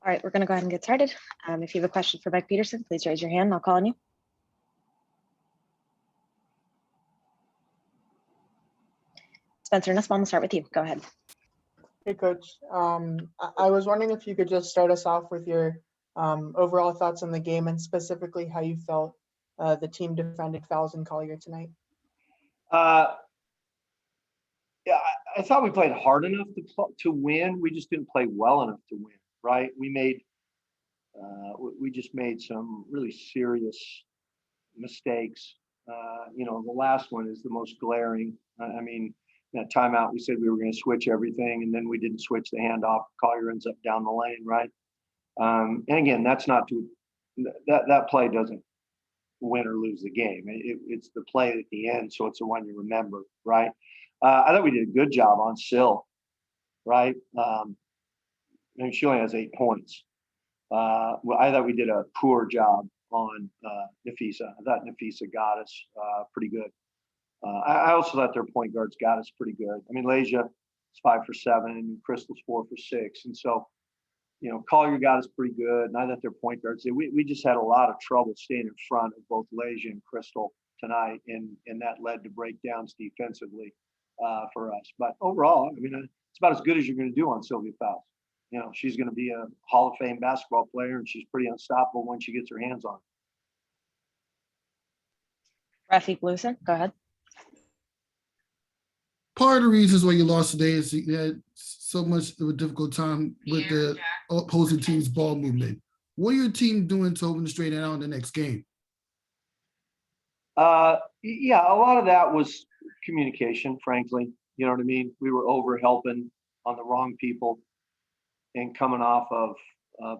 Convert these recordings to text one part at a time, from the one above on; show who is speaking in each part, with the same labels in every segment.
Speaker 1: All right, we're going to go ahead and get started. If you have a question for Beck Peterson, please raise your hand and I'll call on you. Spencer Nussbaum, we'll start with you. Go ahead.
Speaker 2: Hey, Coach. I was wondering if you could just start us off with your overall thoughts on the game and specifically how you felt the team defended fouls in Collier tonight.
Speaker 3: Yeah, I thought we played hard enough to win. We just didn't play well enough to win, right? We just made some really serious mistakes. The last one is the most glaring. I mean, that timeout, we said we were going to switch everything, and then we didn't switch the handoff. Collier ends up down the lane, right? And again, that's not that play doesn't win or lose the game. It's the play at the end, so it's the one you remember, right? I thought we did a good job on Sill, right? And she only has 8 points. I thought we did a poor job on Nafisa. I thought Nafisa got us pretty good. I also thought their point guards got us pretty good. I mean, Leja is 5 for 7, and Crystal's 4 for 6, and so Collier got us pretty good. And I thought their point guards. We just had a lot of trouble staying in front of both Leja and Crystal tonight, and that led to breakdowns defensively for us. But overall, I mean, it's about as good as you're going to do on Sylvia Fowles. She's going to be a Hall of Fame basketball player, and she's pretty unstoppable when she gets her hands on it.
Speaker 1: Rafi Blusen, go ahead.
Speaker 4: Part of the reasons why you lost today is you had so much of a difficult time with the opposing team's ball movement. What are your team doing to open the straight out in the next game?
Speaker 3: Yeah, a lot of that was communication, frankly. You know what I mean? We were over helping on the wrong people and coming off of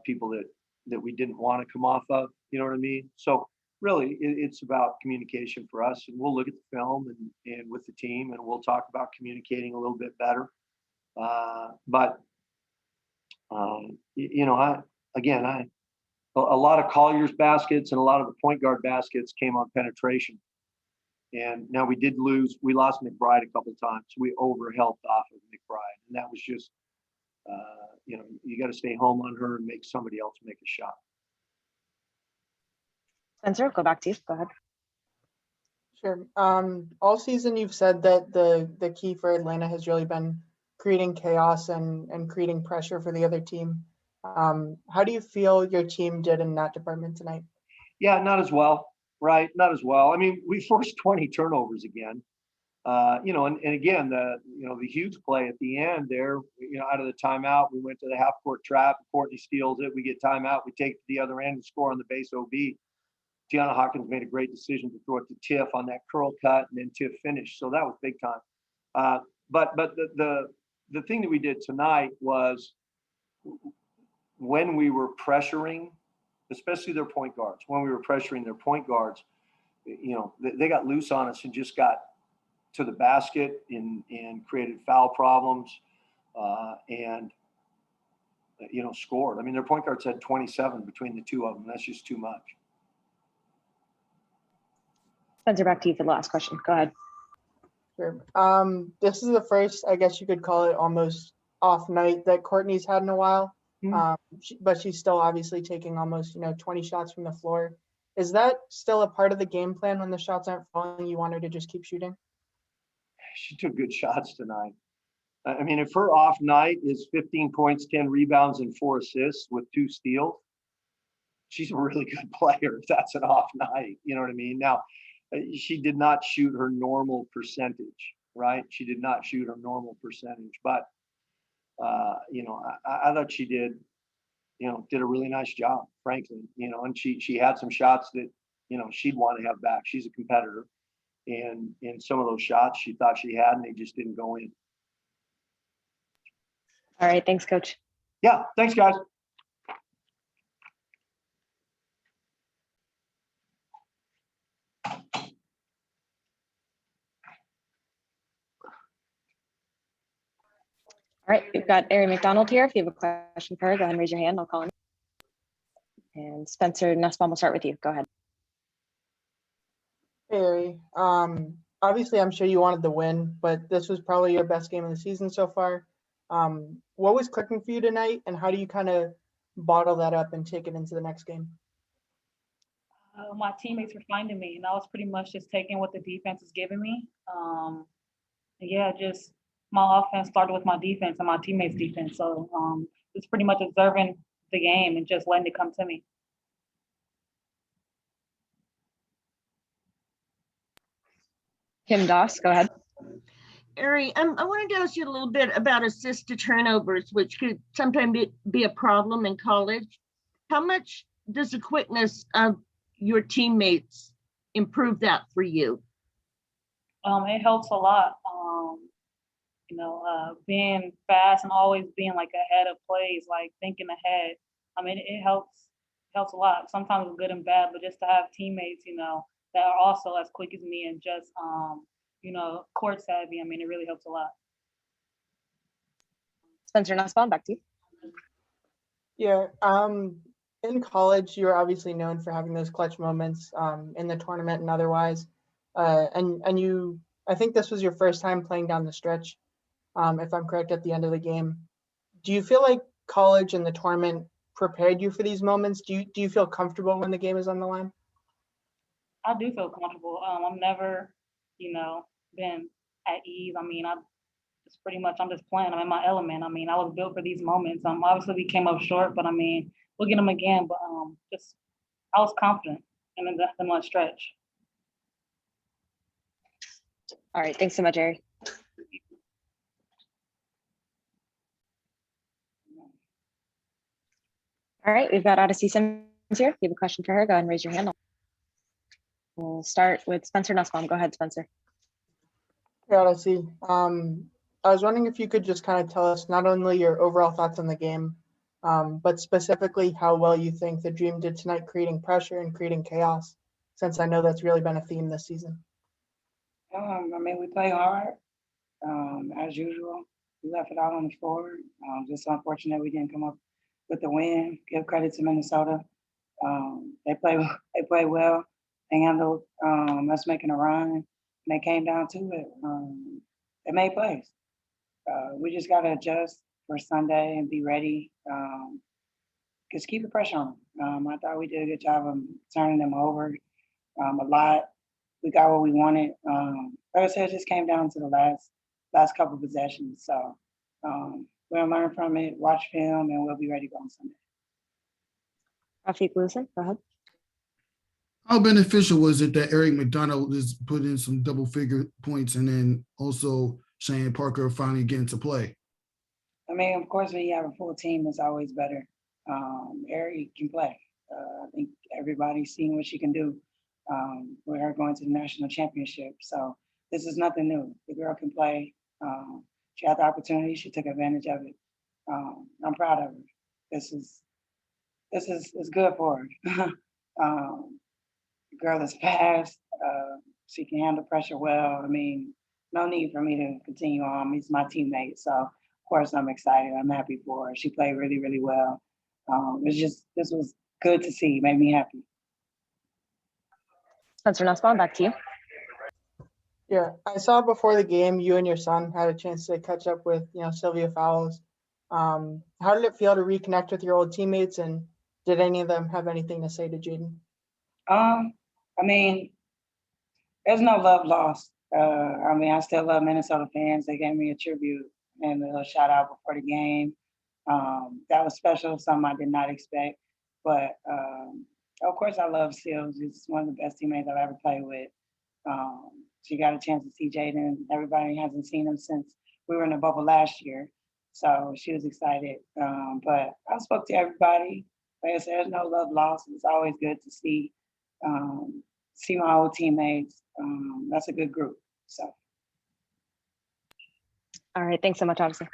Speaker 3: people that we didn't want to come off of. You know what I mean? So really, it's about communication for us, and we'll look at the film and with the team, and we'll talk about communicating a little bit better. A lot of Collier's baskets and a lot of the point guard baskets came on penetration. And now we lost McBride a couple of times. We overhelped off of McBride, and that was just, you got to stay home on her and make somebody else make a shot.
Speaker 1: Spencer, go back to you. Go ahead.
Speaker 2: Sure. All season you've said that the key for Atlanta has really been creating chaos and creating pressure for the other team. How do you feel your team did in that department tonight?
Speaker 3: Yeah, not as well, right? Not as well. I mean, we forced 20 turnovers again. And again, the huge play at the end there, out of the timeout, we went to the half court trap. Courtney steals it. We get timeout. We take it to the other end and score on the base OB. Gianna Hawkins made a great decision to throw it to Tiff on that curl cut, and then Tiff finished. So that was big time. But the thing that we did tonight was when we were pressuring, especially their point guards, when we were pressuring their point guards, they got loose on us and just got to the basket and created foul problems and scored. I mean, their point guards had 27 between the two of them. That's just too much.
Speaker 1: Spencer, back to you for the last question. Go ahead.
Speaker 2: Sure. This is the first, I guess you could call it, almost off night that Courtney's had in a while. But she's still obviously taking almost 20 shots from the floor. Is that still a part of the game plan when the shots aren't falling? You want her to just keep shooting?
Speaker 3: She took good shots tonight. I mean, if her off night is 15 points, 10 rebounds, and 4 assists with 2 steals, she's a really good player if that's an off night. You know what I mean? Now, she did not shoot her normal percentage, right? She did not shoot her normal percentage, but I thought she did a really nice job, frankly, and she had some shots that, she'd want to have back. She's a competitor, and some of those shots she thought she had, and they just didn't go in.
Speaker 1: All right. Thanks, Coach.
Speaker 3: Yeah. Thanks, guys.
Speaker 1: All right, we've got Ari McDonald here. If you have a question for her, go ahead and raise your hand. I'll call on you. And Spencer Nussbaum, we'll start with you. Go ahead.
Speaker 2: Hey, Ari. Obviously, I'm sure you wanted the win, but this was probably your best game of the season so far. What was clicking for you tonight, and how do you kind of bottle that up and take it into the next game?
Speaker 5: My teammates were finding me, and I was pretty much just taking what the defense is giving me. Yeah, just my offense started with my defense and my teammates' defense. So it's pretty much observing the game and just letting it come to me.
Speaker 1: Kim Doss, go ahead.
Speaker 6: Ari, I wanted to ask you a little bit about assist to turnovers, which could sometimes be a problem in college. How much does the quickness of your teammates improve that for you?
Speaker 5: It helps a lot. Being fast and always being like ahead of plays, like thinking ahead. I mean, it helps a lot. Sometimes it's good and bad, but just to have teammates, that are also as quick as me and just court savvy. I mean, it really helps a lot.
Speaker 1: Spencer Nussbaum, back to you.
Speaker 2: Yeah, in college, you were obviously known for having those clutch moments in the tournament and otherwise. And you, I think this was your first time playing down the stretch, if I'm correct, at the end of the game. Do you feel like college and the tournament prepared you for these moments? Do you feel comfortable when the game is on the line?
Speaker 5: I do feel comfortable. I've never, been at ease. I mean, I'm just playing. I'm in my element. I mean, I was built for these moments. Obviously we came up short, but I mean, we'll get them again. But I was confident in the stretch.
Speaker 1: All right, thanks so much, Ari. All right, we've got Odyssey Sims here. If you have a question for her, go ahead and raise your hand. We'll start with Spencer Nussbaum. Go ahead, Spencer.
Speaker 2: Yeah, Odyssey. I was wondering if you could just kind of tell us not only your overall thoughts on the game, but specifically how well you think the Dream did tonight, creating pressure and creating chaos, since I know that's really been a theme this season.
Speaker 7: I mean, we play hard, as usual. We left it out on the floor. Just unfortunate we didn't come up with the win. Give credit to Minnesota. They play well. They handled us making a run, and they came down to it. They made plays. We just got to adjust for Sunday and be ready. Just keep the pressure on them. I thought we did a good job of turning them over a lot. We got what we wanted. Like I said, it just came down to the last couple possessions. So we're gonna learn from it, watch film, and we'll be ready to go on Sunday.
Speaker 1: Rafiq Lewison, go ahead.
Speaker 4: How beneficial was it that Eric McDonald is put in some double figure points and then also Cheyenne Parker finally getting to play?
Speaker 7: I mean, of course, when you have a full team, it's always better. Eric can play. I think everybody's seen what she can do. With her going to the national championship. So this is nothing new. The girl can play. She had the opportunity. She took advantage of it. I'm proud of her. This is good for her. The girl is fast. She can handle pressure well. I mean, no need for me to continue on. He's my teammate. So of course I'm excited. I'm happy for her. She played really, really well. This was good to see. It made me happy.
Speaker 1: Spencer Nussbaum, back to you.
Speaker 2: Yeah, I saw before the game you and your son had a chance to catch up with, Sylvia Fowles. How did it feel to reconnect with your old teammates, and did any of them have anything to say to Jaden?
Speaker 7: I mean, there's no love lost. I mean, I still love Minnesota fans. They gave me a tribute and a little shout out before the game. That was special, something I did not expect. But of course, I love Seals. He's one of the best teammates I've ever played with. She got a chance to see Jaden. Everybody hasn't seen him since we were in the bubble last year. So she was excited. But I spoke to everybody. Like I said, there's no love lost. It's always good to see my old teammates. That's a good group. So.
Speaker 1: All right, thanks so much, Odyssey.